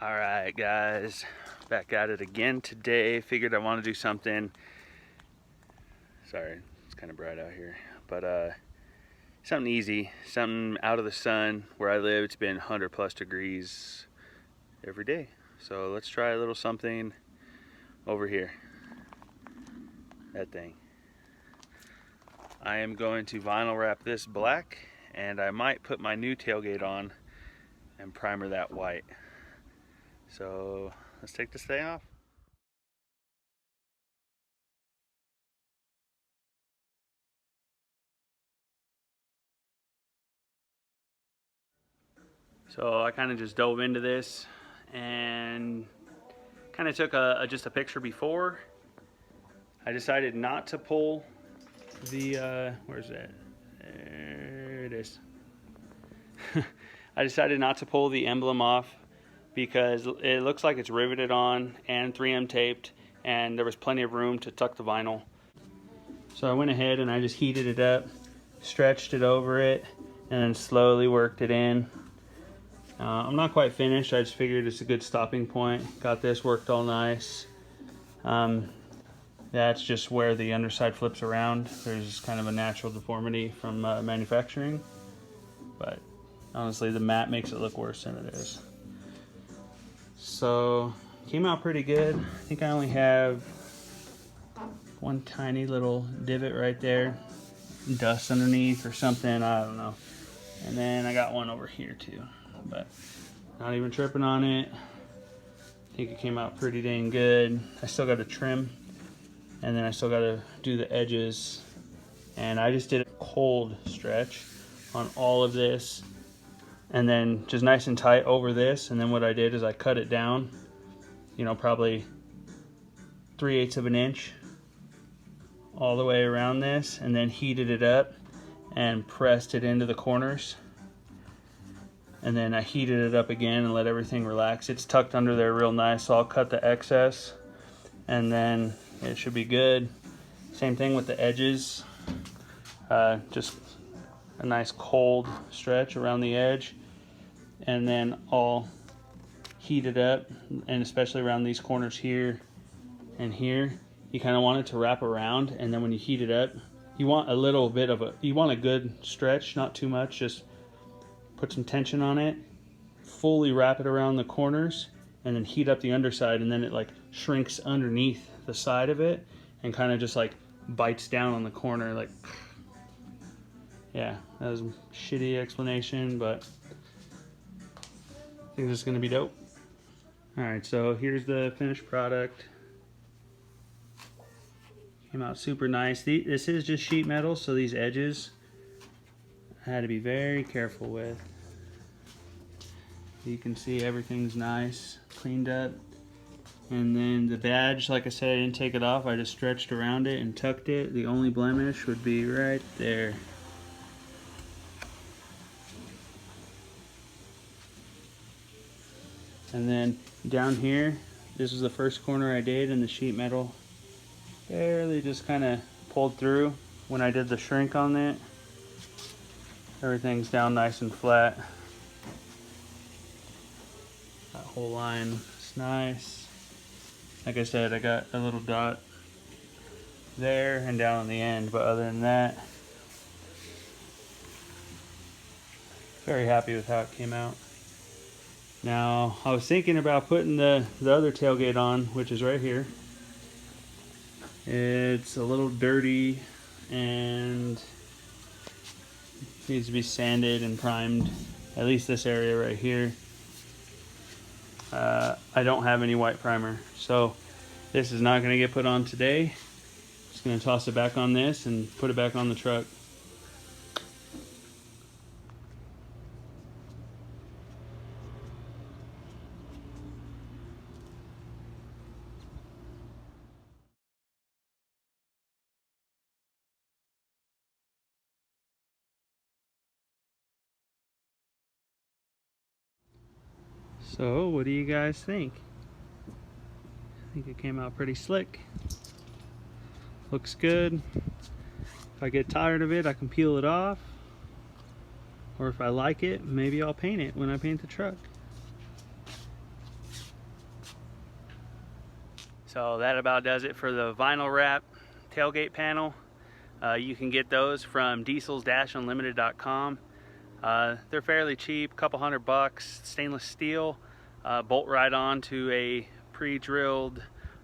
Alright guys, back at it again today. Figured I want to do something, sorry it's kind of bright out here, but something easy, something out of the sun. Where I live it's been 100 plus degrees every day, so let's try a little something over here. That thing, I am going to vinyl wrap this black, and I might put my new tailgate on and primer that white. So let's take this thing off. So I kind of just dove into this and kind of took just a picture before. I decided not to pull the, where's that? There it is. I decided not to pull the emblem off because it looks like it's riveted on and 3M taped, and there was plenty of room to tuck the vinyl. So I went ahead and I just heated it up, stretched it over it, and then slowly worked it in. I'm not quite finished. I just figured it's a good stopping point. Got this worked all nice. That's just where the underside flips around. There's kind of a natural deformity from manufacturing, but honestly the mat makes it look worse than it is. So came out pretty good. I think I only have one tiny little divot right there, dust underneath or something, I don't know. And then I got one over here too, but not even tripping on it. I think it came out pretty dang good. I still got to trim, and then I still got to do the edges, and I just did a cold stretch on all of this, and then just nice and tight over this. And then what I did is I cut it down, you know, probably 3/8 of an inch all the way around this, and then heated it up and pressed it into the corners. And then I heated it up again and let everything relax. It's tucked under there real nice, so I'll cut the excess and then it should be good. Same thing with the edges. Just a nice cold stretch around the edge, and then I'll heat it up, and especially around these corners here and here. You kind of want it to wrap around, and then when you heat it up, you want a little bit of you want a good stretch, not too much, just put some tension on it, fully wrap it around the corners, and then heat up the underside, and then it like shrinks underneath the side of it and kind of just like bites down on the corner. Like, yeah, that was a shitty explanation, but I think this is gonna be dope. All right, so here's the finished product. Came out super nice. This is just sheet metal, so these edges I had to be very careful with. You can see everything's nice, cleaned up. And then the badge, like I said, I didn't take it off. I just stretched around it and tucked it. The only blemish would be right there. And then down here, this is the first corner I did, and the sheet metal barely just kind of pulled through when I did the shrink on it. Everything's down nice and flat. That whole line is nice. Like I said, I got a little dot there and down on the end, but other than that, very happy with how it came out. Now, I was thinking about putting the other tailgate on, which is right here. It's a little dirty and needs to be sanded and primed, at least this area right here. I don't have any white primer, so this is not going to get put on today. Just going to toss it back on this and put it back on the truck. So, what do you guys think? I think it came out pretty slick. Looks good. If I get tired of it, I can peel it off. Or if I like it, maybe I'll paint it when I paint the truck. So that about does it for the vinyl wrap tailgate panel. You can get those from diesels-unlimited.com. They're fairly cheap, couple $100, stainless steel, bolt right on to a pre-drilled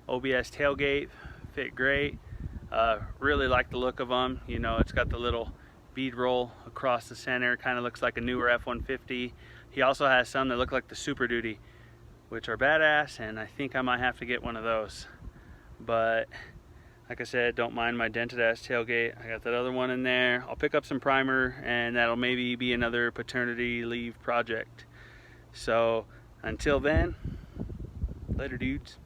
OBS tailgate, fit great. Really like the look of them. You know, it's got the little bead roll across the center, kind of looks like a newer F-150. He also has some that look like the Super Duty, which are badass, and I think I might have to get one of those. But like I said, don't mind my dented ass tailgate. I got that other one in there. I'll pick up some primer, and that'll maybe be another paternity leave project. So until then, later dudes.